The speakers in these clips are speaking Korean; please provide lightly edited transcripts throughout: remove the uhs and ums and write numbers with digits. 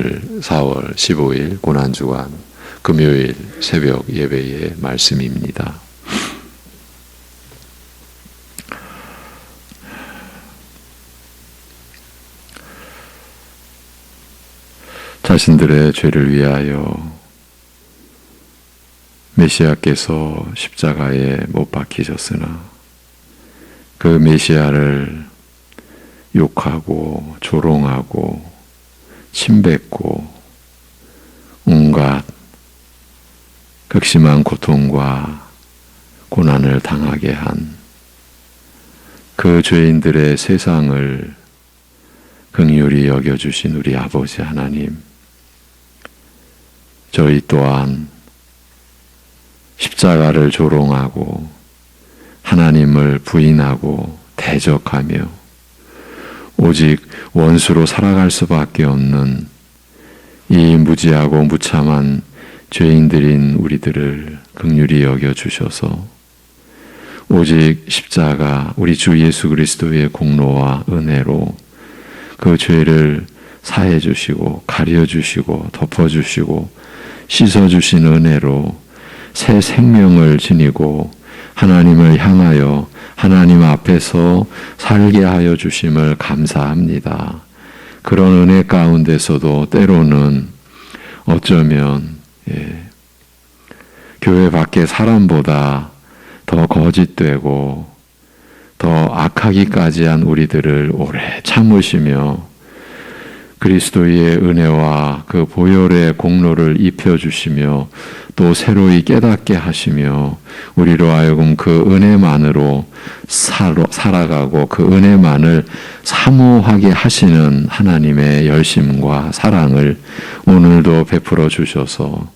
오늘 4월 15일 고난주간 금요일 새벽 예배의 말씀입니다. 자신들의 죄를 위하여 메시아께서 십자가에 못 박히셨으나 그 메시아를 욕하고 조롱하고 침뱉고 온갖 극심한 고통과 고난을 당하게 한 그 죄인들의 세상을 긍휼히 여겨주신 우리 아버지 하나님, 저희 또한 십자가를 조롱하고 하나님을 부인하고 대적하며 오직 원수로 살아갈 수밖에 없는 이 무지하고 무참한 죄인들인 우리들을 긍휼히 여겨주셔서 오직 십자가 우리 주 예수 그리스도의 공로와 은혜로 그 죄를 사해 주시고 가려 주시고 덮어 주시고 씻어 주신 은혜로 새 생명을 지니고 하나님을 향하여 하나님 앞에서 살게 하여 주심을 감사합니다. 그런 은혜 가운데서도 때로는 어쩌면 교회 밖의 사람보다 더 거짓되고 더 악하기까지 한 우리들을 오래 참으시며 그리스도의 은혜와 그 보혈의 공로를 입혀주시며 또 새로이 깨닫게 하시며 우리로 하여금 그 은혜만으로 살아가고 그 은혜만을 사모하게 하시는 하나님의 열심과 사랑을 오늘도 베풀어 주셔서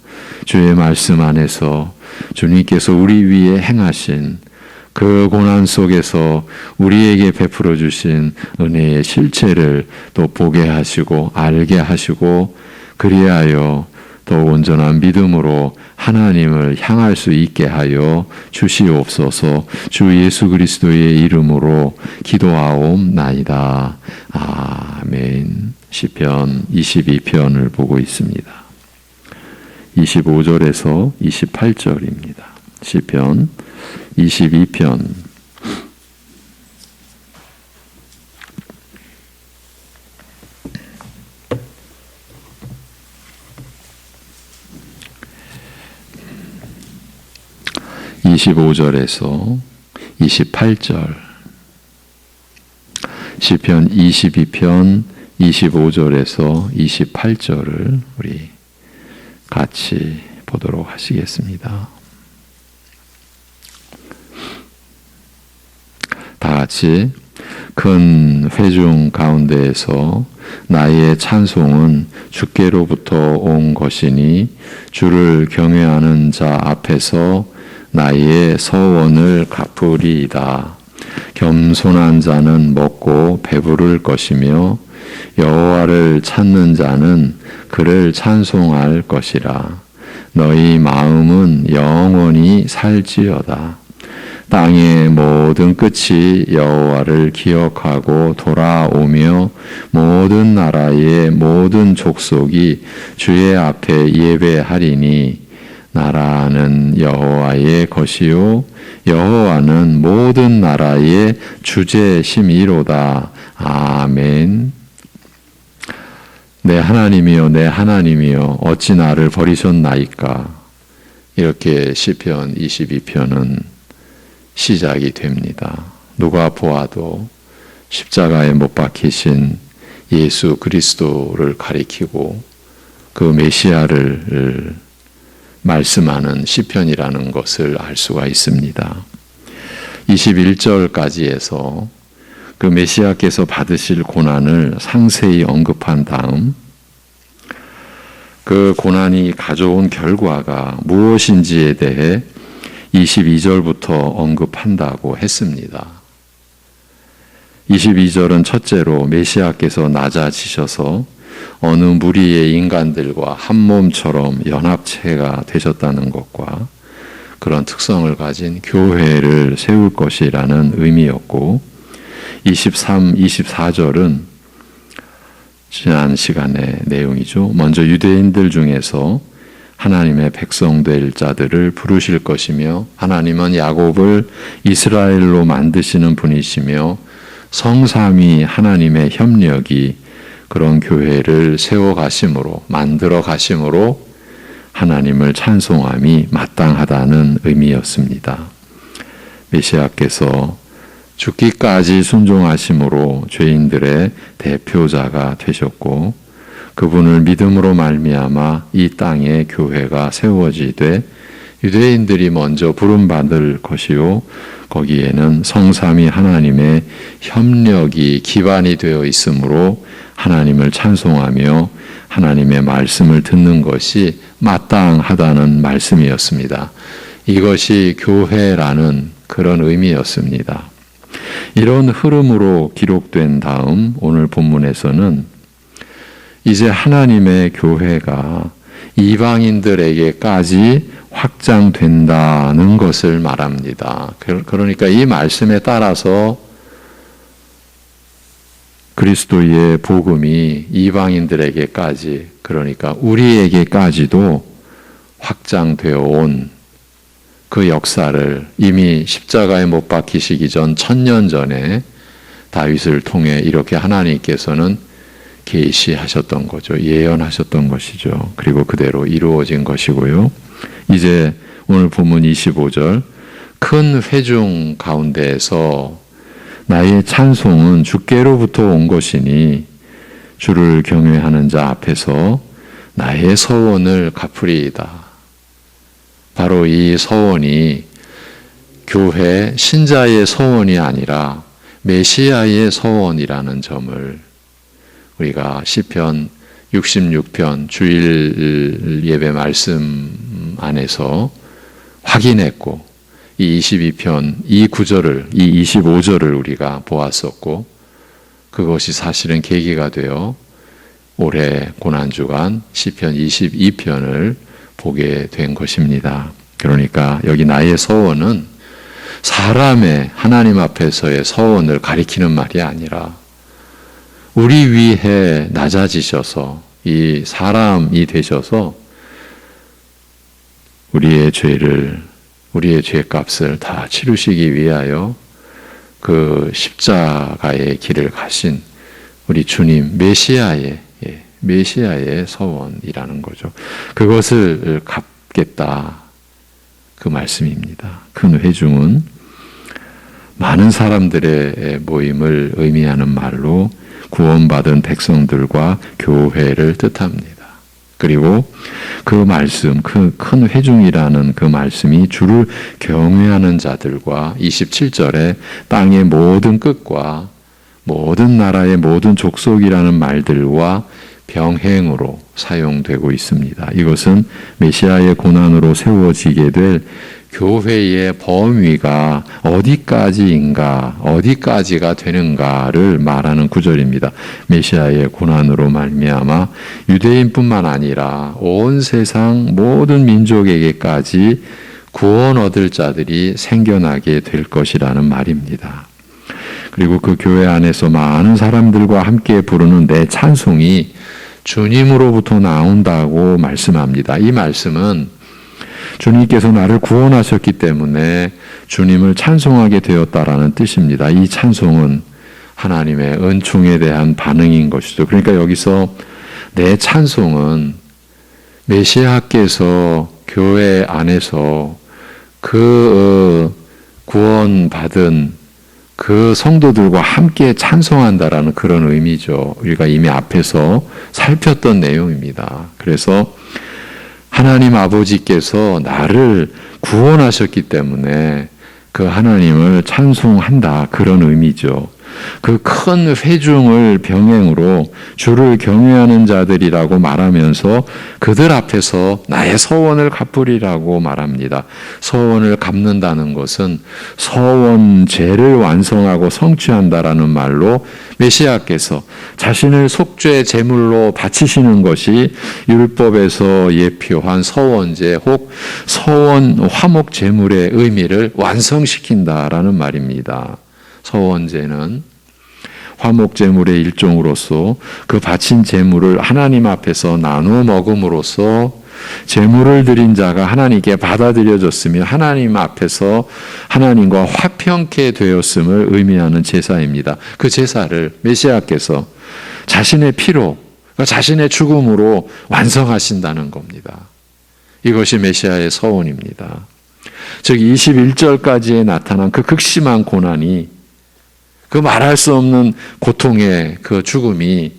주의 말씀 안에서 주님께서 우리 위에 행하신 그 고난 속에서 우리에게 베풀어 주신 은혜의 실체를 또 보게 하시고 알게 하시고 그리하여 더 온전한 믿음으로 하나님을 향할 수 있게 하여 주시옵소서. 주 예수 그리스도의 이름으로 기도하옵나이다. 아멘. 시편 22편을 보고 있습니다. 25절에서 28절입니다. 시편 22편 25절에서 28절 시편 22편 25절에서 28절을 우리 같이 보도록 하시겠습니다. 다 같이 큰 회중 가운데에서 나의 찬송은 주께로부터 온 것이니 주를 경외하는 자 앞에서 나의 서원을 갚으리이다. 겸손한 자는 먹고 배부를 것이며 여호와를 찾는 자는 그를 찬송할 것이라. 너희 마음은 영원히 살지어다. 땅의 모든 끝이 여호와를 기억하고 돌아오며 모든 나라의 모든 족속이 주의 앞에 예배하리니 나라는 여호와의 것이요 여호와는 모든 나라의 주제심이로다. 아멘. 내 하나님이여 내 하나님이여 어찌 나를 버리셨나이까. 이렇게 시편 22편은 시작이 됩니다. 누가 보아도 십자가에 못 박히신 예수 그리스도를 가리키고 그 메시아를 말씀하는 시편이라는 것을 알 수가 있습니다. 21절까지 해서 그 메시아께서 받으실 고난을 상세히 언급한 다음 그 고난이 가져온 결과가 무엇인지에 대해 22절부터 언급한다고 했습니다. 22절은 첫째로 메시아께서 낮아지셔서 어느 무리의 인간들과 한 몸처럼 연합체가 되셨다는 것과 그런 특성을 가진 교회를 세울 것이라는 의미였고 23, 24절은 지난 시간의 내용이죠. 먼저 유대인들 중에서 하나님의 백성 될 자들을 부르실 것이며 하나님은 야곱을 이스라엘로 만드시는 분이시며 성삼위 하나님의 협력이 그런 교회를 세워가심으로 만들어 가심으로 하나님을 찬송함이 마땅하다는 의미였습니다. 메시아께서 죽기까지 순종하심으로 죄인들의 대표자가 되셨고 그분을 믿음으로 말미암아 이 땅에 교회가 세워지되 유대인들이 먼저 부름받을 것이요 거기에는 성삼위 하나님의 협력이 기반이 되어 있으므로 하나님을 찬송하며 하나님의 말씀을 듣는 것이 마땅하다는 말씀이었습니다. 이것이 교회라는 그런 의미였습니다. 이런 흐름으로 기록된 다음 오늘 본문에서는 이제 하나님의 교회가 이방인들에게까지 확장된다는 것을 말합니다. 그러니까 이 말씀에 따라서 그리스도의 복음이 이방인들에게까지, 그러니까 우리에게까지도 확장되어 온 그 역사를 이미 십자가에 못 박히시기 전 1000년 전에 다윗을 통해 이렇게 하나님께서는 계시하셨던 거죠. 예언하셨던 것이죠. 그리고 그대로 이루어진 것이고요. 이제 오늘 본문 25절 큰 회중 가운데에서 나의 찬송은 주께로부터 온 것이니 주를 경외하는 자 앞에서 나의 서원을 갚으리이다. 바로 이 서원이 교회 신자의 서원이 아니라 메시아의 서원이라는 점을 우리가 시편 66편 주일 예배 말씀 안에서 확인했고 이 22편 이 구절을 이 25절을 우리가 보았었고 그것이 사실은 계기가 되어 올해 고난주간 시편 22편을 보게 된 것입니다. 그러니까 여기 나의 서원은 사람의 하나님 앞에서의 서원을 가리키는 말이 아니라 우리 위해 낮아지셔서 이 사람이 되셔서 우리의 죄값을 다 치르시기 위하여 그 십자가의 길을 가신 우리 주님 메시아의 서원이라는 거죠. 그것을 갚겠다 그 말씀입니다. 큰 회중은 많은 사람들의 모임을 의미하는 말로 구원받은 백성들과 교회를 뜻합니다. 그리고 그 말씀, 그 큰 회중이라는 그 말씀이 주를 경외하는 자들과 27절에 땅의 모든 끝과 모든 나라의 모든 족속이라는 말들과 병행으로 사용되고 있습니다. 이것은 메시아의 고난으로 세워지게 될 교회의 범위가 어디까지가 되는가를 말하는 구절입니다. 메시아의 고난으로 말미암아 유대인뿐만 아니라 온 세상 모든 민족에게까지 구원 얻을 자들이 생겨나게 될 것이라는 말입니다. 그리고 그 교회 안에서 많은 사람들과 함께 부르는 내 찬송이 주님으로부터 나온다고 말씀합니다. 이 말씀은 주님께서 나를 구원하셨기 때문에 주님을 찬송하게 되었다라는 뜻입니다. 이 찬송은 하나님의 은총에 대한 반응인 것이죠. 그러니까 여기서 내 찬송은 메시아께서 교회 안에서 그 구원받은 그 성도들과 함께 찬송한다라는 그런 의미죠. 우리가 이미 앞에서 살폈던 내용입니다. 그래서 하나님 아버지께서 나를 구원하셨기 때문에 그 하나님을 찬송한다 그런 의미죠. 그 큰 회중을 병행으로 주를 경외하는 자들이라고 말하면서 그들 앞에서 나의 서원을 갚으리라고 말합니다. 서원을 갚는다는 것은 서원제를 완성하고 성취한다라는 말로 메시아께서 자신을 속죄 제물로 바치시는 것이 율법에서 예표한 서원제 혹 서원 화목 제물의 의미를 완성시킨다라는 말입니다. 서원제는 화목 제물의 일종으로서 그 바친 제물을 하나님 앞에서 나누어 먹음으로써 제물을 드린 자가 하나님께 받아들여졌으며 하나님 앞에서 하나님과 화평케 되었음을 의미하는 제사입니다. 그 제사를 메시아께서 자신의 피로, 자신의 죽음으로 완성하신다는 겁니다. 이것이 메시아의 서원입니다. 즉 21절까지에 나타난 그 극심한 고난이, 그 말할 수 없는 고통의 그 죽음이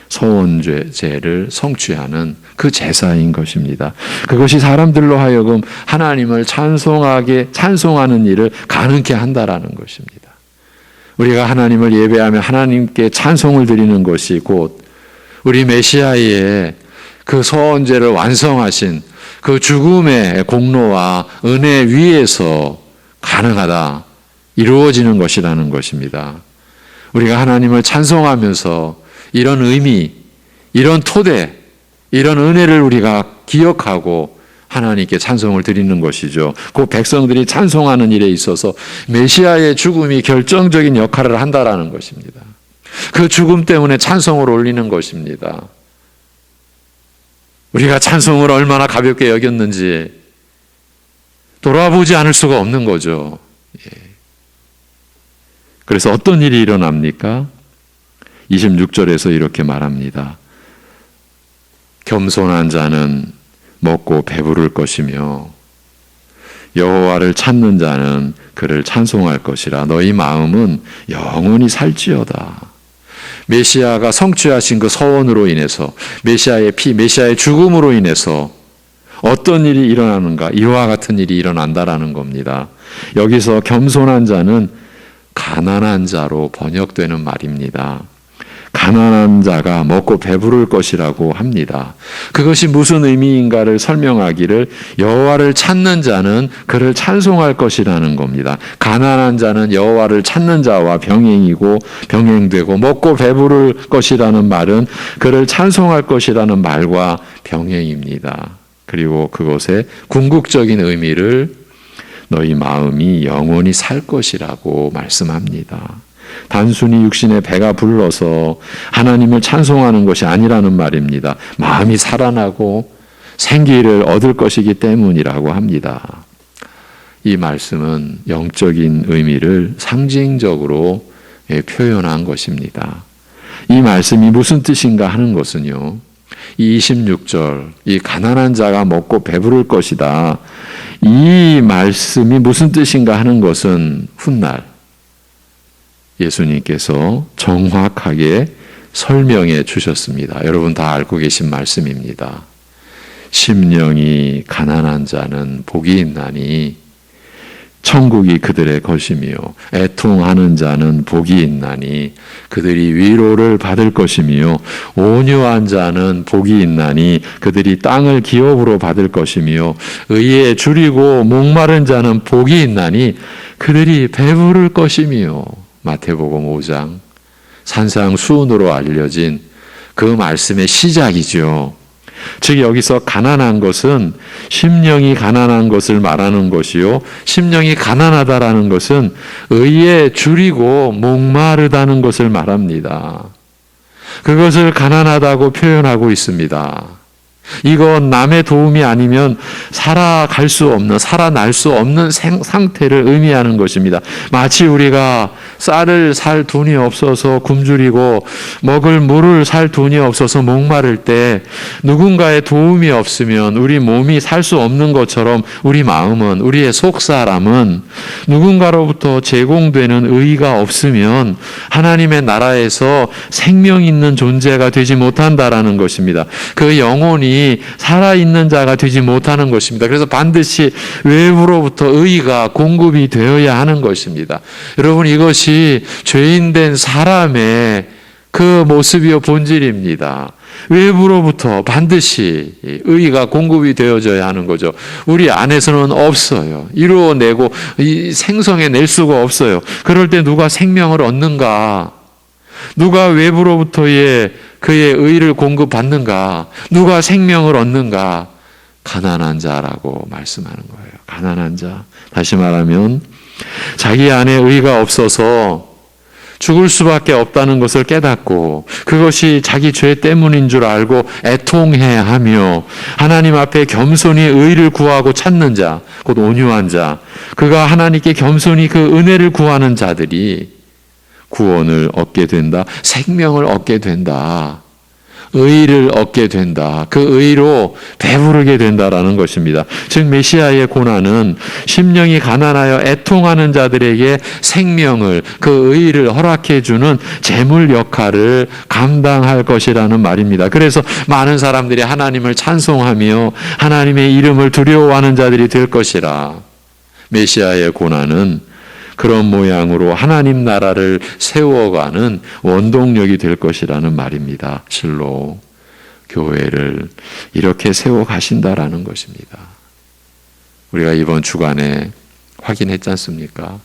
서원제를 성취하는 그 제사인 것입니다. 그것이 사람들로 하여금 하나님을 찬송하는 일을 가능케 한다라는 것입니다. 우리가 하나님을 예배하며 하나님께 찬송을 드리는 것이 곧 우리 메시아의 그 서원제를 완성하신 그 죽음의 공로와 은혜 위에서 가능하다, 이루어지는 것이라는 것입니다. 우리가 하나님을 찬송하면서 이런 의미, 이런 토대, 이런 은혜를 우리가 기억하고 하나님께 찬송을 드리는 것이죠. 그 백성들이 찬송하는 일에 있어서 메시아의 죽음이 결정적인 역할을 한다라는 것입니다. 그 죽음 때문에 찬송을 올리는 것입니다. 우리가 찬송을 얼마나 가볍게 여겼는지 돌아보지 않을 수가 없는 거죠. 그래서 어떤 일이 일어납니까? 26절에서 이렇게 말합니다. 겸손한 자는 먹고 배부를 것이며 여호와를 찾는 자는 그를 찬송할 것이라. 너희 마음은 영원히 살지어다. 메시아가 성취하신 그 서원으로 인해서, 메시아의 피, 메시아의 죽음으로 인해서 어떤 일이 일어나는가? 이와 같은 일이 일어난다라는 겁니다. 여기서 겸손한 자는 가난한 자로 번역되는 말입니다. 가난한 자가 먹고 배부를 것이라고 합니다. 그것이 무슨 의미인가를 설명하기를 여호와를 찾는 자는 그를 찬송할 것이라는 겁니다. 가난한 자는 여호와를 찾는 자와 병행되고 먹고 배부를 것이라는 말은 그를 찬송할 것이라는 말과 병행입니다. 그리고 그것의 궁극적인 의미를 너희 마음이 영원히 살 것이라고 말씀합니다. 단순히 육신의 배가 불러서 하나님을 찬송하는 것이 아니라는 말입니다. 마음이 살아나고 생기를 얻을 것이기 때문이라고 합니다. 이 말씀은 영적인 의미를 상징적으로 표현한 것입니다. 이 말씀이 무슨 뜻인가 하는 것은요, 이 26절, 이 가난한 자가 먹고 배부를 것이다, 이 말씀이 무슨 뜻인가 하는 것은 훗날 예수님께서 정확하게 설명해 주셨습니다. 여러분 다 알고 계신 말씀입니다. 심령이 가난한 자는 복이 있나니 천국이 그들의 것이며 애통하는 자는 복이 있나니 그들이 위로를 받을 것이며 온유한 자는 복이 있나니 그들이 땅을 기업으로 받을 것이며 의에 줄이고 목마른 자는 복이 있나니 그들이 배부를 것이며. 마태복음 5장 산상수훈으로 알려진 그 말씀의 시작이죠. 즉 여기서 가난한 것은 심령이 가난한 것을 말하는 것이요, 심령이 가난하다라는 것은 의에 줄이고 목마르다는 것을 말합니다. 그것을 가난하다고 표현하고 있습니다. 이건 남의 도움이 아니면 살아갈 수 없는, 살아날 수 없는 상태를 의미하는 것입니다. 마치 우리가 쌀을 살 돈이 없어서 굶주리고 먹을 물을 살 돈이 없어서 목마를 때 누군가의 도움이 없으면 우리 몸이 살 수 없는 것처럼 우리 마음은, 우리의 속사람은 누군가로부터 제공되는 의의가 없으면 하나님의 나라에서 생명 있는 존재가 되지 못한다라는 것입니다. 그 영혼이 살아있는 자가 되지 못하는 것입니다. 그래서 반드시 외부로부터 의가 공급이 되어야 하는 것입니다. 여러분, 이것이 죄인된 사람의 그 모습이요 본질입니다. 외부로부터 반드시 의가 공급이 되어져야 하는 거죠. 우리 안에서는 없어요. 이루어내고 생성해낼 수가 없어요. 그럴 때 누가 생명을 얻는가? 누가 외부로부터의 그의 의를 공급받는가? 누가 생명을 얻는가? 가난한 자라고 말씀하는 거예요. 가난한 자. 다시 말하면 자기 안에 의가 없어서 죽을 수밖에 없다는 것을 깨닫고 그것이 자기 죄 때문인 줄 알고 애통해하며 하나님 앞에 겸손히 의를 구하고 찾는 자, 곧 온유한 자, 그가 하나님께 겸손히 그 은혜를 구하는 자들이 구원을 얻게 된다. 생명을 얻게 된다. 의를 얻게 된다. 그 의로 배부르게 된다라는 것입니다. 즉 메시아의 고난은 심령이 가난하여 애통하는 자들에게 생명을, 그 의를 허락해 주는 제물 역할을 감당할 것이라는 말입니다. 그래서 많은 사람들이 하나님을 찬송하며 하나님의 이름을 두려워하는 자들이 될 것이라. 메시아의 고난은 그런 모양으로 하나님 나라를 세워가는 원동력이 될 것이라는 말입니다. 실로 교회를 이렇게 세워가신다라는 것입니다. 우리가 이번 주간에 확인했지 않습니까?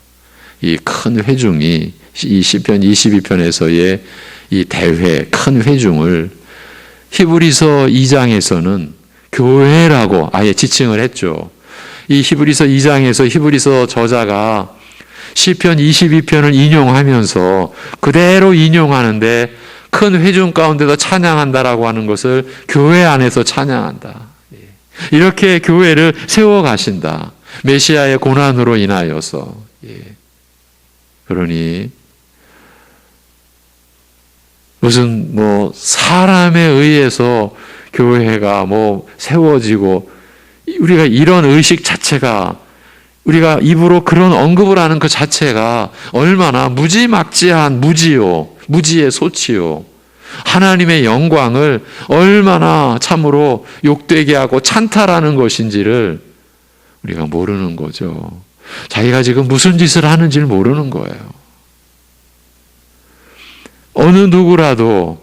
이 큰 회중이 이 시편 22편에서의 이 대회, 큰 회중을 히브리서 2장에서는 교회라고 아예 지칭을 했죠. 이 히브리서 2장에서 히브리서 저자가 시편 22편을 인용하면서 그대로 인용하는데 큰 회중 가운데서 찬양한다라고 하는 것을 교회 안에서 찬양한다. 이렇게 교회를 세워가신다. 메시아의 고난으로 인하여서. 그러니 무슨 사람에 의해서 교회가 세워지고 우리가 이런 의식 자체가 우리가 입으로 그런 언급을 하는 그 자체가 얼마나 무지막지한 무지의 소치요. 하나님의 영광을 얼마나 참으로 욕되게 하고 찬탈하는 것인지를 우리가 모르는 거죠. 자기가 지금 무슨 짓을 하는지를 모르는 거예요. 어느 누구라도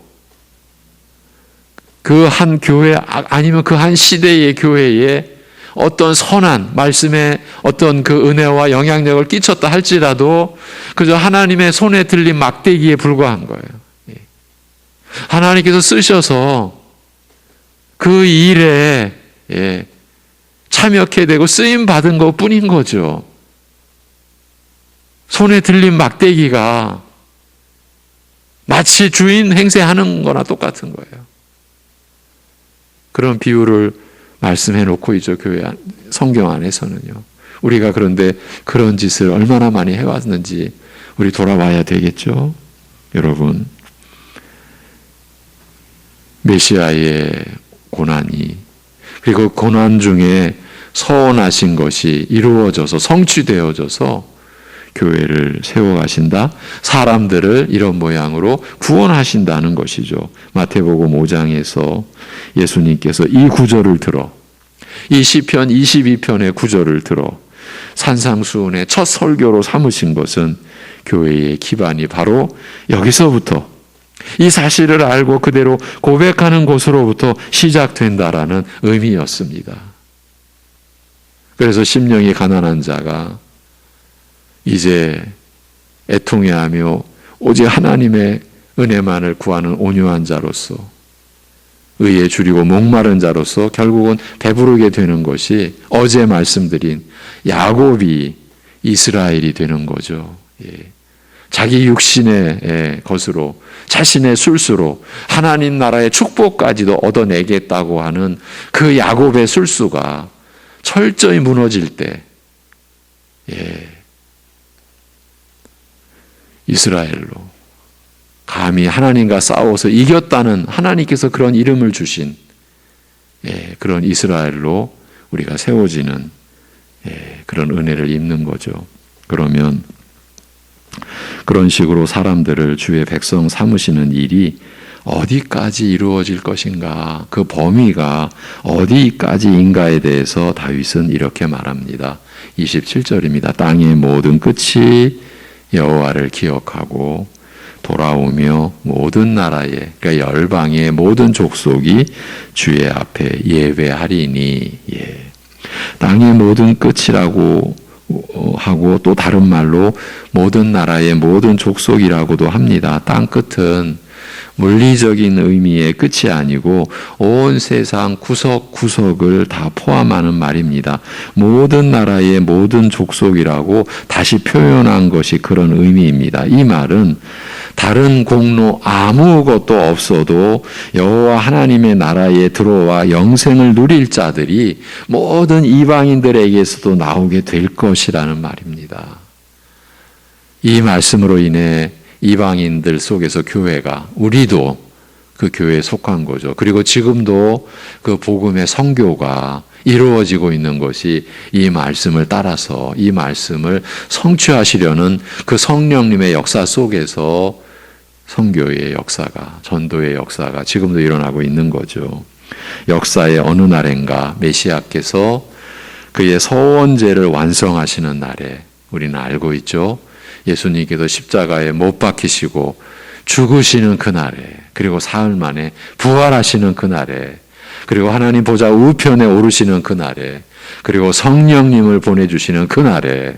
그 한 교회 아니면 그 한 시대의 교회에 어떤 선한 말씀에 어떤 그 은혜와 영향력을 끼쳤다 할지라도 그저 하나님의 손에 들린 막대기에 불과한 거예요. 하나님께서 쓰셔서 그 일에 참여하게 되고 쓰임 받은 것 뿐인 거죠. 손에 들린 막대기가 마치 주인 행세하는 거나 똑같은 거예요. 그런 비유를 말씀해 놓고 있죠. 교회 성경 안에서는요. 우리가 그런데 그런 짓을 얼마나 많이 해왔는지 우리 돌아봐야 되겠죠. 여러분, 메시아의 고난이 그리고 고난 중에 서원하신 것이 이루어져서 성취되어져서 교회를 세워가신다. 사람들을 이런 모양으로 구원하신다는 것이죠. 마태복음 5장에서 예수님께서 이 구절을 들어 이 시편 22편의 구절을 들어 산상수훈의 첫 설교로 삼으신 것은 교회의 기반이 바로 여기서부터 이 사실을 알고 그대로 고백하는 곳으로부터 시작된다라는 의미였습니다. 그래서 심령이 가난한 자가 이제 애통해하며 오직 하나님의 은혜만을 구하는 온유한 자로서 의에 줄이고 목마른 자로서 결국은 배부르게 되는 것이 어제 말씀드린 야곱이 이스라엘이 되는 거죠. 자기 육신의 것으로 자신의 술수로 하나님 나라의 축복까지도 얻어내겠다고 하는 그 야곱의 술수가 철저히 무너질 때 이스라엘로 감히 하나님과 싸워서 이겼다는 하나님께서 그런 이름을 주신 그런 이스라엘로 우리가 세워지는 그런 은혜를 입는 거죠. 그러면 그런 식으로 사람들을 주의 백성 삼으시는 일이 어디까지 이루어질 것인가, 그 범위가 어디까지인가에 대해서 다윗은 이렇게 말합니다. 27절입니다. 땅의 모든 끝이 여호와를 기억하고 돌아오며 모든 나라의, 그러니까 열방의 모든 족속이 주의 앞에 예배하리니. 땅의 모든 끝이라고 하고 또 다른 말로 모든 나라의 모든 족속이라고도 합니다. 땅 끝은 물리적인 의미의 끝이 아니고 온 세상 구석구석을 다 포함하는 말입니다. 모든 나라의 모든 족속이라고 다시 표현한 것이 그런 의미입니다. 이 말은 다른 공로 아무것도 없어도 여호와 하나님의 나라에 들어와 영생을 누릴 자들이 모든 이방인들에게서도 나오게 될 것이라는 말입니다. 이 말씀으로 인해 이방인들 속에서 교회가, 우리도 그 교회에 속한 거죠. 그리고 지금도 그 복음의 선교가 이루어지고 있는 것이 이 말씀을 따라서 이 말씀을 성취하시려는 그 성령님의 역사 속에서 선교의 역사가, 전도의 역사가 지금도 일어나고 있는 거죠. 역사의 어느 날인가 메시아께서 그의 서원제를 완성하시는 날에 우리는 알고 있죠. 예수님께서 십자가에 못 박히시고 죽으시는 그날에, 그리고 사흘 만에 부활하시는 그날에, 그리고 하나님 보좌 우편에 오르시는 그날에, 그리고 성령님을 보내주시는 그날에,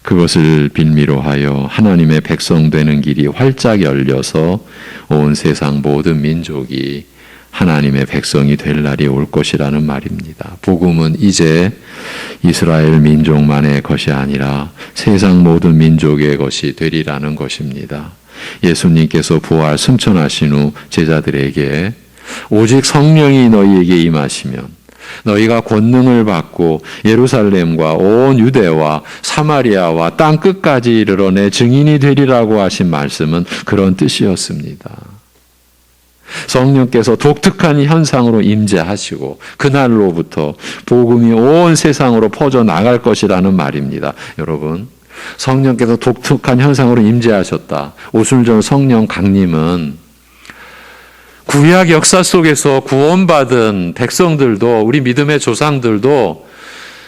그것을 빌미로 하여 하나님의 백성 되는 길이 활짝 열려서 온 세상 모든 민족이 하나님의 백성이 될 날이 올 것이라는 말입니다. 복음은 이제 이스라엘 민족만의 것이 아니라 세상 모든 민족의 것이 되리라는 것입니다. 예수님께서 부활 승천하신 후 제자들에게 오직 성령이 너희에게 임하시면 너희가 권능을 받고 예루살렘과 온 유대와 사마리아와 땅 끝까지 이르러 내 증인이 되리라고 하신 말씀은 그런 뜻이었습니다. 성령께서 독특한 현상으로 임재하시고 그날로부터 복음이 온 세상으로 퍼져 나갈 것이라는 말입니다. 여러분, 성령께서 독특한 현상으로 임재하셨다. 오순절 성령 강림은 구약 역사 속에서 구원받은 백성들도, 우리 믿음의 조상들도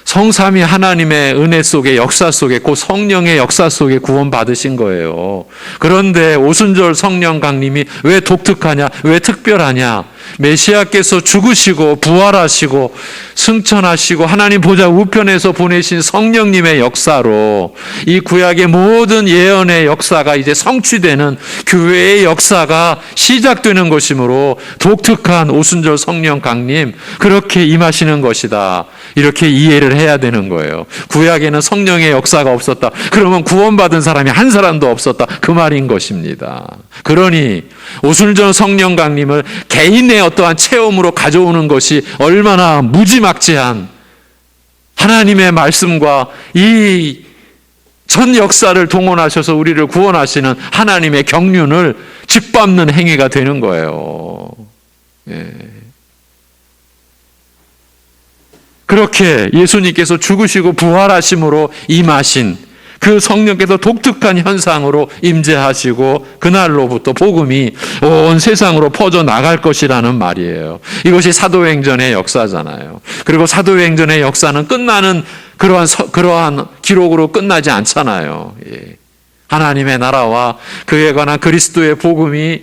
성삼위 하나님의 은혜 속에, 역사 속에, 그 성령의 역사 속에 구원받으신 거예요. 그런데 오순절 성령 강림이 왜 독특하냐, 왜 특별하냐? 메시아께서 죽으시고 부활하시고 승천하시고 하나님 보좌 우편에서 보내신 성령님의 역사로 이 구약의 모든 예언의 역사가 이제 성취되는 교회의 역사가 시작되는 것이므로 독특한 오순절 성령 강림, 그렇게 임하시는 것이다. 이렇게 이해를 해야 되는 거예요. 구약에는 성령의 역사가 없었다. 그러면 구원받은 사람이 한 사람도 없었다. 그 말인 것입니다. 그러니 오순절 성령 강림을 개인의 어떠한 체험으로 가져오는 것이 얼마나 무지막지한 하나님의 말씀과 이 전 역사를 동원하셔서 우리를 구원하시는 하나님의 경륜을 짓밟는 행위가 되는 거예요. 예. 그렇게 예수님께서 죽으시고 부활하심으로 임하신 그 성령께서 독특한 현상으로 임재하시고 그날로부터 복음이 온 세상으로 퍼져 나갈 것이라는 말이에요. 이것이 사도행전의 역사잖아요. 그리고 사도행전의 역사는 끝나는 그러한 기록으로 끝나지 않잖아요. 예. 하나님의 나라와 그에 관한 그리스도의 복음이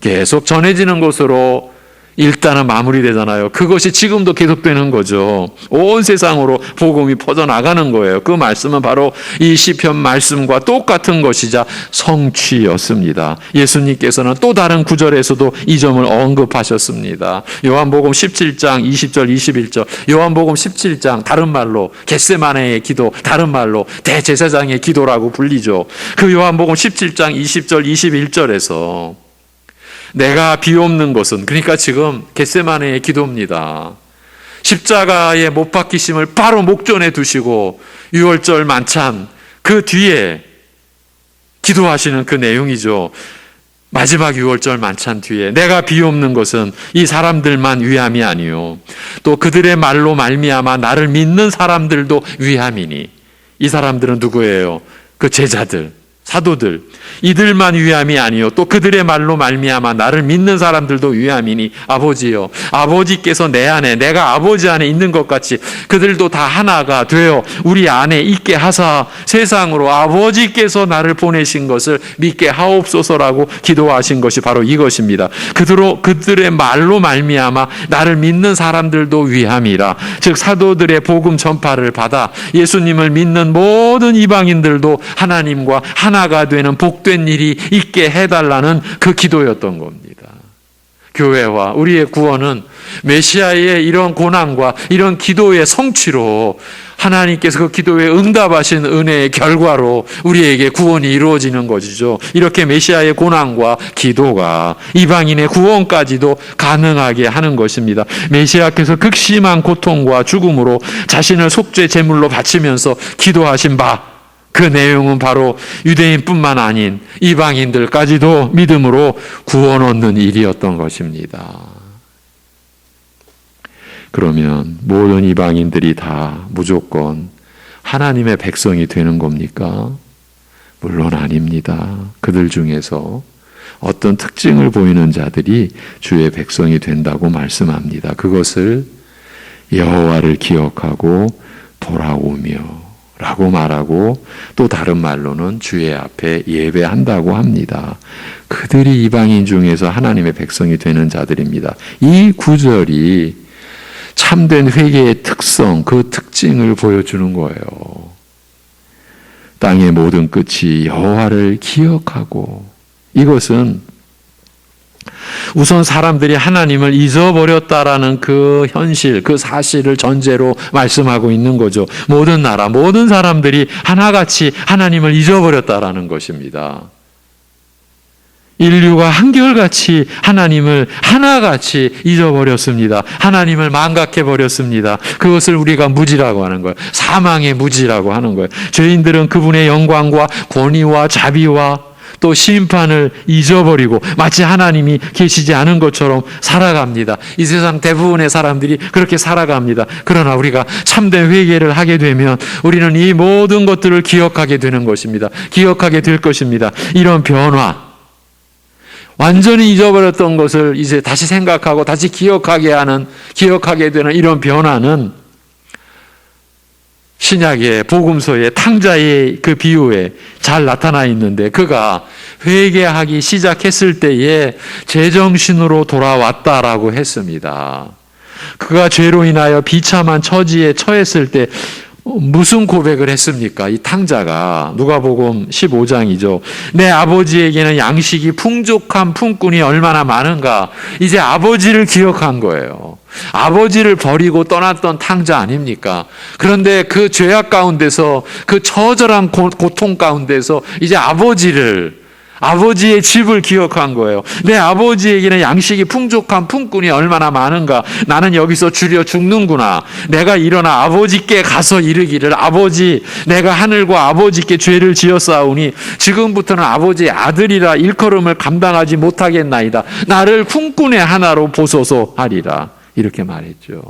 계속 전해지는 것으로 일단은 마무리되잖아요. 그것이 지금도 계속되는 거죠. 온 세상으로 복음이 퍼져나가는 거예요. 그 말씀은 바로 이 시편 말씀과 똑같은 것이자 성취였습니다. 예수님께서는 또 다른 구절에서도 이 점을 언급하셨습니다. 요한복음 17장 20절 21절, 요한복음 17장 다른 말로 겟세마네의 기도, 다른 말로 대제사장의 기도라고 불리죠. 그 요한복음 17장 20절 21절에서 내가 비옵는 것은, 그러니까 지금 겟세마네의 기도입니다. 십자가에 못 박히심을 바로 목전에 두시고 유월절 만찬 그 뒤에 기도하시는 그 내용이죠. 마지막 유월절 만찬 뒤에 내가 비옵는 것은 이 사람들만 위함이 아니요 또 그들의 말로 말미암아 나를 믿는 사람들도 위함이니. 이 사람들은 누구예요? 그 제자들, 사도들, 이들만 위함이 아니요 또 그들의 말로 말미암아 나를 믿는 사람들도 위함이니. 아버지요, 아버지께서 내 안에, 내가 아버지 안에 있는 것 같이 그들도 다 하나가 되어 우리 안에 있게 하사 세상으로 아버지께서 나를 보내신 것을 믿게 하옵소서라고 기도하신 것이 바로 이것입니다. 그들의 말로 말미암아 나를 믿는 사람들도 위함이라. 즉 사도들의 복음 전파를 받아 예수님을 믿는 모든 이방인들도 하나님과 하나 하나가 되는 복된 일이 있게 해달라는 그 기도였던 겁니다. 교회와 우리의 구원은 메시아의 이런 고난과 이런 기도의 성취로 하나님께서 그 기도에 응답하신 은혜의 결과로 우리에게 구원이 이루어지는 것이죠. 이렇게 메시아의 고난과 기도가 이방인의 구원까지도 가능하게 하는 것입니다. 메시아께서 극심한 고통과 죽음으로 자신을 속죄 제물로 바치면서 기도하신 바, 그 내용은 바로 유대인뿐만 아닌 이방인들까지도 믿음으로 구원 얻는 일이었던 것입니다. 그러면 모든 이방인들이 다 무조건 하나님의 백성이 되는 겁니까? 물론 아닙니다. 그들 중에서 어떤 특징을 보이는 자들이 주의 백성이 된다고 말씀합니다. 그것을 여호와를 기억하고 돌아오며 라고 말하고 또 다른 말로는 주의 앞에 예배한다고 합니다. 그들이 이방인 중에서 하나님의 백성이 되는 자들입니다. 이 구절이 참된 회개의 특성, 그 특징을 보여주는 거예요. 땅의 모든 끝이 여호와를 기억하고, 이것은 우선 사람들이 하나님을 잊어버렸다라는 그 현실, 그 사실을 전제로 말씀하고 있는 거죠. 모든 나라, 모든 사람들이 하나같이 하나님을 잊어버렸다라는 것입니다. 인류가 한결같이 하나님을 하나같이 잊어버렸습니다. 하나님을 망각해버렸습니다. 그것을 우리가 무지라고 하는 거예요. 사망의 무지라고 하는 거예요. 죄인들은 그분의 영광과 권위와 자비와 또 심판을 잊어버리고 마치 하나님이 계시지 않은 것처럼 살아갑니다. 이 세상 대부분의 사람들이 그렇게 살아갑니다. 그러나 우리가 참된 회개를 하게 되면 우리는 이 모든 것들을 기억하게 되는 것입니다. 기억하게 될 것입니다. 이런 변화, 완전히 잊어버렸던 것을 이제 다시 생각하고 다시 기억하게 되는 이런 변화는 신약의 복음서의 탕자의 그 비유에 잘 나타나 있는데, 그가 회개하기 시작했을 때에 제정신으로 돌아왔다라고 했습니다. 그가 죄로 인하여 비참한 처지에 처했을 때 무슨 고백을 했습니까? 이 탕자가 누가복음 15장이죠. 내 아버지에게는 양식이 풍족한 품꾼이 얼마나 많은가. 이제 아버지를 기억한 거예요. 아버지를 버리고 떠났던 탕자 아닙니까? 그런데 그 죄악 가운데서, 그 처절한 고통 가운데서 이제 아버지의 집을 기억한 거예요. 내 아버지에게는 양식이 풍족한 품꾼이 얼마나 많은가. 나는 여기서 주려 죽는구나. 내가 일어나 아버지께 가서 이르기를, 아버지, 내가 하늘과 아버지께 죄를 지었사오니 지금부터는 아버지의 아들이라 일컬음을 감당하지 못하겠나이다. 나를 품꾼의 하나로 보소서 하리라. 이렇게 말했죠.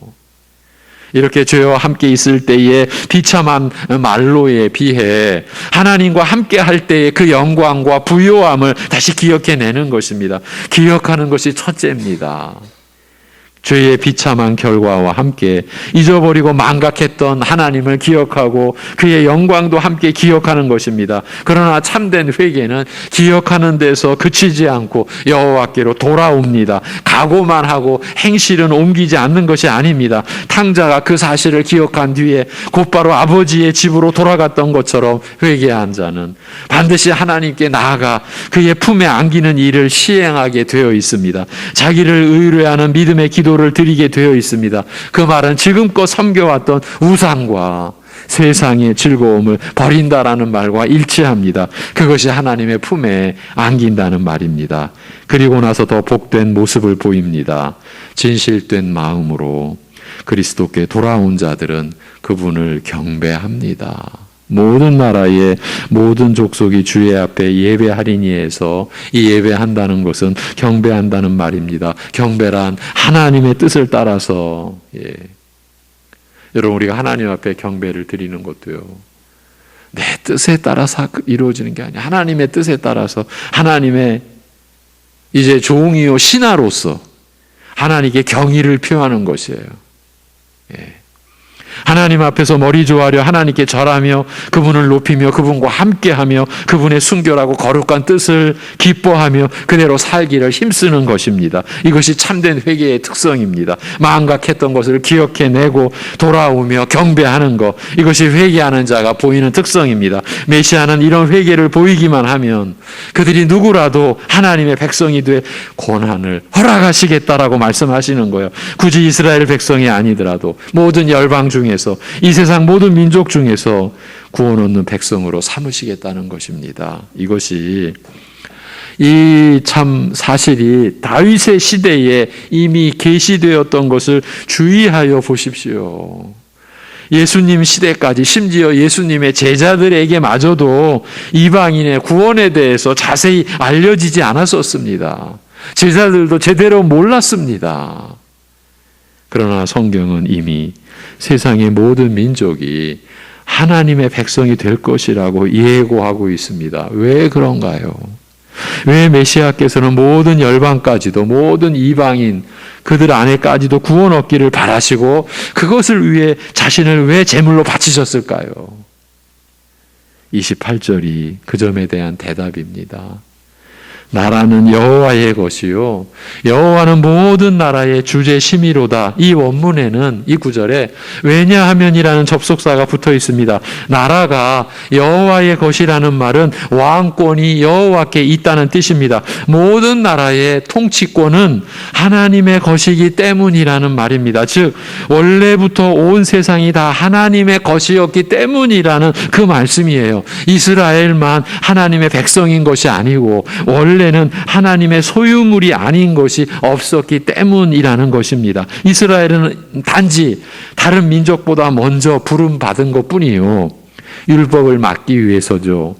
이렇게 죄와 함께 있을 때의 비참한 말로에 비해 하나님과 함께 할 때의 그 영광과 부요함을 다시 기억해내는 것입니다. 기억하는 것이 첫째입니다. 죄의 비참한 결과와 함께 잊어버리고 망각했던 하나님을 기억하고 그의 영광도 함께 기억하는 것입니다. 그러나 참된 회개는 기억하는 데서 그치지 않고 여호와께로 돌아옵니다. 각오만 하고 행실은 옮기지 않는 것이 아닙니다. 탕자가 그 사실을 기억한 뒤에 곧바로 아버지의 집으로 돌아갔던 것처럼 회개한 자는 반드시 하나님께 나아가 그의 품에 안기는 일을 시행하게 되어 있습니다. 자기를 의뢰하는 믿음의 기도를 드리게 되어 있습니다. 그 말은 지금껏 섬겨왔던 우상과 세상의 즐거움을 버린다라는 말과 일치합니다. 그것이 하나님의 품에 안긴다는 말입니다. 그리고 나서 더 복된 모습을 보입니다. 진실된 마음으로 그리스도께 돌아온 자들은 그분을 경배합니다. 모든 나라의 모든 족속이 주의 앞에 예배하리니 해서 이 예배한다는 것은 경배한다는 말입니다. 경배란 하나님의 뜻을 따라서, 여러분, 우리가 하나님 앞에 경배를 드리는 것도요, 내 뜻에 따라서 이루어지는 게 아니야. 하나님의 뜻에 따라서 하나님의 이제 종이요 신하로서 하나님께 경의를 표하는 것이에요. 하나님 앞에서 머리 조아려 하나님께 절하며 그분을 높이며 그분과 함께하며 그분의 순결하고 거룩한 뜻을 기뻐하며 그대로 살기를 힘쓰는 것입니다. 이것이 참된 회개의 특성입니다. 망각했던 것을 기억해내고 돌아오며 경배하는 것, 이것이 회개하는 자가 보이는 특성입니다. 메시아는 이런 회개를 보이기만 하면 그들이 누구라도 하나님의 백성이 돼 고난을 허락하시겠다라고 말씀하시는 거예요. 굳이 이스라엘 백성이 아니더라도 모든 열방 중에서, 이 세상 모든 민족 중에서 구원 얻는 백성으로 삼으시겠다는 것입니다. 이것이 이 참 사실이 다윗의 시대에 이미 계시되었던 것을 주의하여 보십시오. 예수님 시대까지, 심지어 예수님의 제자들에게마저도 이방인의 구원에 대해서 자세히 알려지지 않았었습니다. 제자들도 제대로 몰랐습니다. 그러나 성경은 이미 세상의 모든 민족이 하나님의 백성이 될 것이라고 예고하고 있습니다. 왜 그런가요? 왜 메시아께서는 모든 열방까지도, 모든 이방인 그들 안에까지도 구원 얻기를 바라시고 그것을 위해 자신을 왜 제물로 바치셨을까요? 28절이 그 점에 대한 대답입니다. 나라는 여호와의 것이요 여호와는 모든 나라의 주제 심의로다. 이 원문에는, 이 구절에 왜냐하면이라는 접속사가 붙어 있습니다. 나라가 여호와의 것이라는 말은 왕권이 여호와께 있다는 뜻입니다. 모든 나라의 통치권은 하나님의 것이기 때문이라는 말입니다. 즉 원래부터 온 세상이 다 하나님의 것이었기 때문이라는 그 말씀이에요. 이스라엘만 하나님의 백성인 것이 아니고 원래는 하나님의 소유물이 아닌 것이 없었기 때문이라는 것입니다. 이스라엘은 단지 다른 민족보다 먼저 부름받은 것뿐이요, 율법을 막기 위해서죠.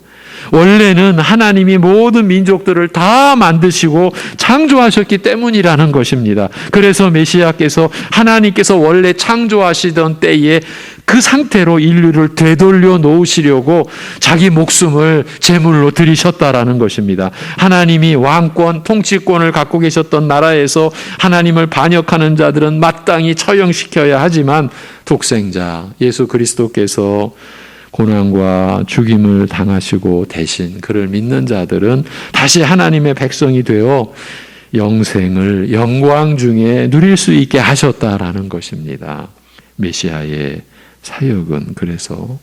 원래는 하나님이 모든 민족들을 다 만드시고 창조하셨기 때문이라는 것입니다. 그래서 메시아께서 하나님께서 원래 창조하시던 때에 그 상태로 인류를 되돌려 놓으시려고 자기 목숨을 제물로 드리셨다라는 것입니다. 하나님이 왕권, 통치권을 갖고 계셨던 나라에서 하나님을 반역하는 자들은 마땅히 처형시켜야 하지만 독생자 예수 그리스도께서 고난과 죽임을 당하시고 대신 그를 믿는 자들은 다시 하나님의 백성이 되어 영생을 영광 중에 누릴 수 있게 하셨다라는 것입니다. 메시아의 사역은 그래서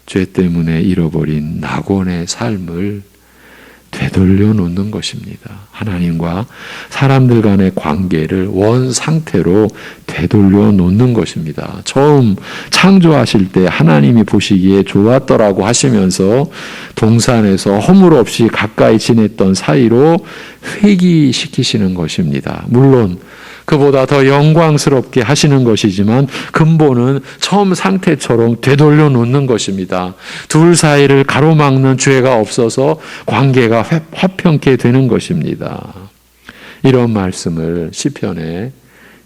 죄 때문에 잃어버린 낙원의 삶을 되돌려 놓는 것입니다. 하나님과 사람들 간의 관계를 원 상태로 되돌려 놓는 것입니다. 처음 창조하실 때 하나님이 보시기에 좋았더라고 하시면서 동산에서 허물 없이 가까이 지냈던 사이로 회귀시키시는 것입니다. 물론 그보다 더 영광스럽게 하시는 것이지만 근본은 처음 상태처럼 되돌려 놓는 것입니다. 둘 사이를 가로막는 죄가 없어서 관계가 화평케 되는 것입니다. 이런 말씀을 시편에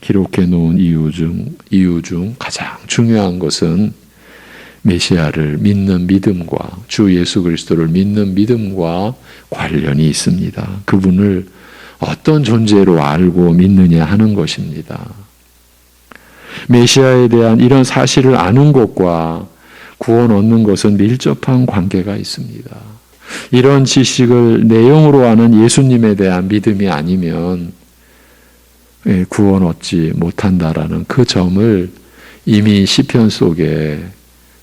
기록해 놓은 이유 중 가장 중요한 것은 메시아를 믿는 믿음과 주 예수 그리스도를 믿는 믿음과 관련이 있습니다. 그분을 어떤 존재로 알고 믿느냐 하는 것입니다. 메시아에 대한 이런 사실을 아는 것과 구원 얻는 것은 밀접한 관계가 있습니다. 이런 지식을 내용으로 아는 예수님에 대한 믿음이 아니면 구원 얻지 못한다라는 그 점을 이미 시편 속에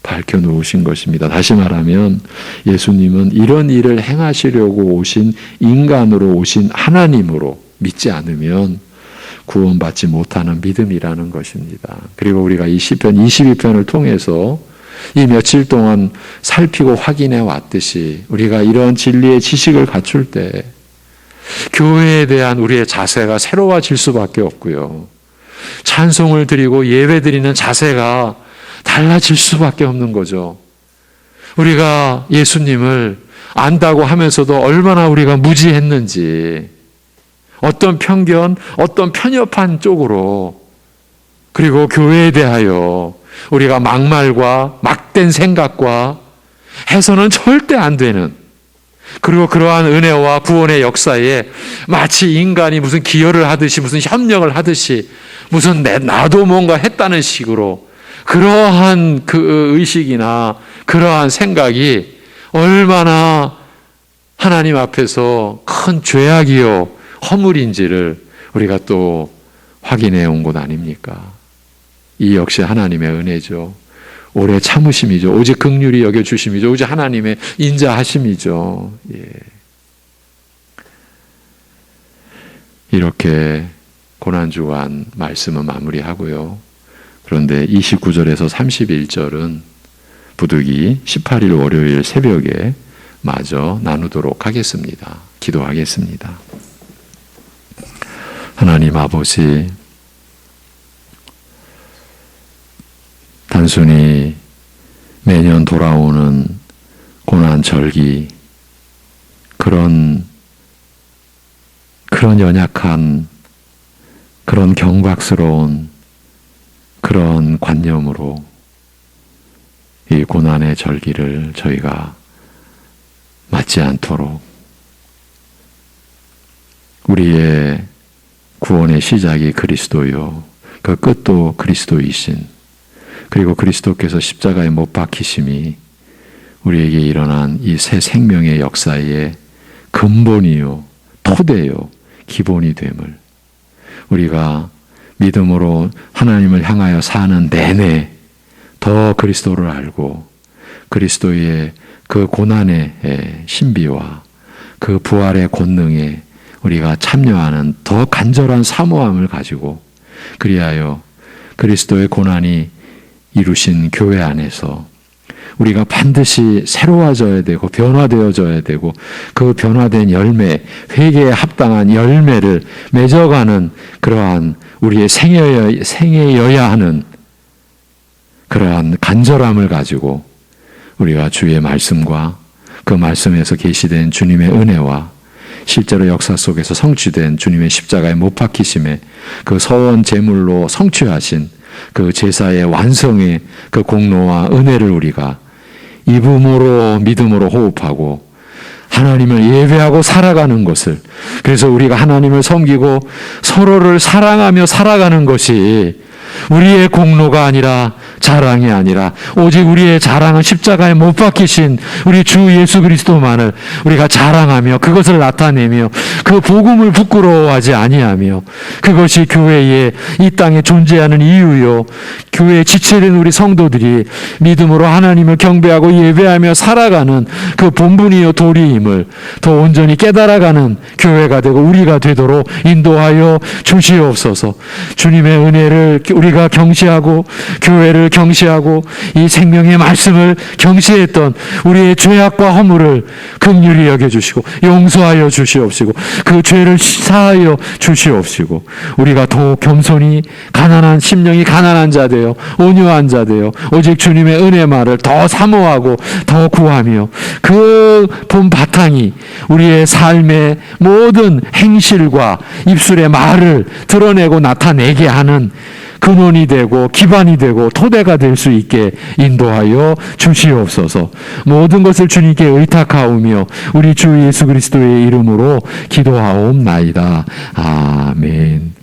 밝혀놓으신 것입니다. 다시 말하면 예수님은 이런 일을 행하시려고 오신 인간으로 오신 하나님으로 믿지 않으면 구원받지 못하는 믿음이라는 것입니다. 그리고 우리가 이 시편 22편을 통해서 이 며칠 동안 살피고 확인해 왔듯이 우리가 이런 진리의 지식을 갖출 때 교회에 대한 우리의 자세가 새로워질 수밖에 없고요. 찬송을 드리고 예배 드리는 자세가 달라질 수밖에 없는 거죠. 우리가 예수님을 안다고 하면서도 얼마나 우리가 무지했는지, 어떤 편견, 어떤 편협한 쪽으로, 그리고 교회에 대하여 우리가 막말과 막된 생각과 해서는 절대 안 되는, 그리고 그러한 은혜와 구원의 역사에 마치 인간이 무슨 기여를 하듯이, 무슨 협력을 하듯이, 무슨 나도 뭔가 했다는 식으로 그러한 그 의식이나 그러한 생각이 얼마나 하나님 앞에서 큰 죄악이요 허물인지를 우리가 또 확인해 온 것 아닙니까? 이 역시 하나님의 은혜죠. 오래 참으심이죠. 오직 긍휼히 여겨주심이죠. 오직 하나님의 인자하심이죠. 예. 이렇게 고난주간 말씀은 마무리하고요. 그런데 29절에서 31절은 부득이 18일 월요일 새벽에 마저 나누도록 하겠습니다. 기도하겠습니다. 하나님 아버지, 단순히 매년 돌아오는 고난절기, 그런 연약한, 그런 경박스러운 그런 관념으로 이 고난의 절기를 저희가 맞지 않도록 우리의 구원의 시작이 그리스도요, 그 끝도 그리스도이신, 그리고 그리스도께서 십자가에 못 박히심이 우리에게 일어난 이 새 생명의 역사의 근본이요, 토대요, 기본이 됨을 우리가 믿음으로 하나님을 향하여 사는 내내 더 그리스도를 알고 그리스도의 그 고난의 신비와 그 부활의 권능에 우리가 참여하는 더 간절한 사모함을 가지고, 그리하여 그리스도의 고난이 이루신 교회 안에서 우리가 반드시 새로워져야 되고 변화되어져야 되고, 그 변화된 열매, 회개에 합당한 열매를 맺어가는 그러한 우리의 생애여야 하는 그러한 간절함을 가지고 우리가 주의 말씀과 그 말씀에서 계시된 주님의 은혜와 실제로 역사 속에서 성취된 주님의 십자가의 못 박히심에 그 서원 제물로 성취하신 그 제사의 완성의 그 공로와 은혜를 우리가 입음으로 믿음으로 호흡하고 하나님을 예배하고 살아가는 것을, 그래서 우리가 하나님을 섬기고 서로를 사랑하며 살아가는 것이 우리의 공로가 아니라, 자랑이 아니라 오직 우리의 자랑은 십자가에 못 박히신 우리 주 예수 그리스도만을 우리가 자랑하며 그것을 나타내며 그 복음을 부끄러워하지 아니하며, 그것이 교회에 이 땅에 존재하는 이유요, 교회에 지체된 우리 성도들이 믿음으로 하나님을 경배하고 예배하며 살아가는 그 본분이요 도리임을 더 온전히 깨달아가는 교회가 되고 우리가 되도록 인도하여 주시옵소서. 주님의 은혜를 우리가 경시하고 교회를 경시하고 이 생명의 말씀을 경시했던 우리의 죄악과 허물을 긍휼히 여겨주시고 용서하여 주시옵시고 그 죄를 사하여 주시옵시고, 우리가 더욱 겸손히 가난한 심령이 가난한 자 되어 온유한 자 되어 오직 주님의 은혜 말을 더 사모하고 더 구하며 그 본 바탕이 우리의 삶의 모든 행실과 입술의 말을 드러내고 나타내게 하는 근원이 되고 기반이 되고 토대가 될 수 있게 인도하여 주시옵소서. 모든 것을 주님께 의탁하오며 우리 주 예수 그리스도의 이름으로 기도하옵나이다. 아멘.